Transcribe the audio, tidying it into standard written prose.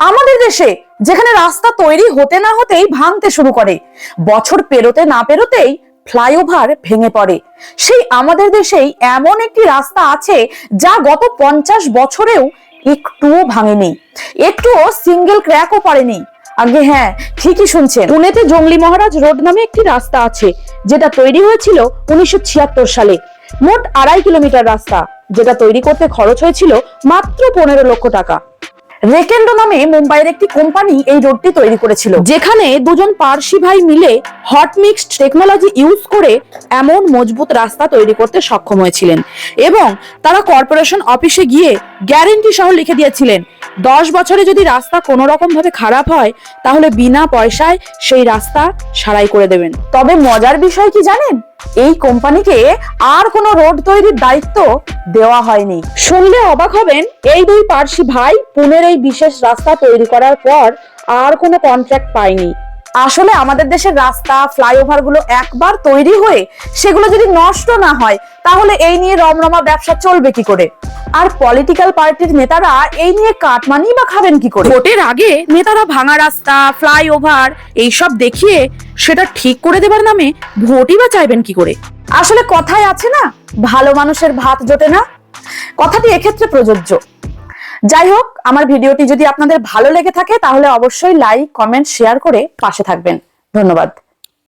আমাদের দেশে যেখানে রাস্তা তৈরি হতে না হতেই ভাঙতে শুরু করে, বছর পেরোতে না পেরোতেই ফ্লাইওভার ভেঙে পড়ে, সেই আমাদের দেশেই এমন একটি রাস্তা আছে যা গত 50 বছরেও একটুও ভাঙেনি, একটুও সিঙ্গেল ক্র্যাকও পড়েনি। আগে হ্যাঁ, ঠিকই শুনছেন, পুনেতে জঙ্গলি মহারাজ রোড নামে একটি রাস্তা আছে যেটা তৈরি হয়েছিল 1976 সালে। মোট 2.5 কিলোমিটার রাস্তা, যেটা তৈরি করতে খরচ হয়েছিল মাত্র 15 লক্ষ টাকা। রেকেন্ডো নামে মুম্বাইয়ের একটি কোম্পানি এই রোডটি তৈরি করেছিল, যেখানে দুজন পার্সি ভাই মিলে হট মিক্সড টেকনোলজি ইউজ করে এমন মজবুত রাস্তা তৈরি করতে সক্ষম হয়েছিলেন এবং তারা কর্পোরেশন অফিসে গিয়ে গ্যারেন্টি সহ লিখে দিয়েছিলেন 10 বছরে যদি রাস্তা কোনো রকম ভাবে খারাপ হয় তাহলে বিনা পয়সায় সেই রাস্তা সারাই করে দেবেন। তবে মজার বিষয় কি জানেন, এই কোম্পানিকে আর কোনো রোড তৈরির দায়িত্ব দেওয়া হয়নি। শুনলে অবাক হবেন, এই দুই পার্সি ভাই পুনের এই বিশেষ রাস্তা তৈরি করার পর আর কোনো কন্ট্রাক্ট পায়নি। আসলে আমাদের দেশের রাস্তা ফ্লাইওভার গুলো একবার তৈরি হয়ে সেগুলো যদি নষ্ট না হয় তাহলে এই নিয়ে রমরমা ব্যবসা চলবে কি করে? আর পলিটিক্যাল পার্টির নেতারা এই নিয়ে কাটমানি বা খাবেন কি করে? ভোটের আগে নেতারা ভাঙা রাস্তা, ফ্লাইওভার এইসব দেখিয়ে সেটা ঠিক করে দেবার নামে ভোটই বা চাইবেন কি করে? আসলে কথায় আছে না, ভালো মানুষের ভাত জোটে না, কথাটি এক্ষেত্রে প্রযোজ্য। যাই হোক, আমার ভিডিওটি যদি আপনাদের ভালো লেগে থাকে তাহলে অবশ্যই লাইক, কমেন্ট, শেয়ার করে পাশে থাকবেন। ধন্যবাদ।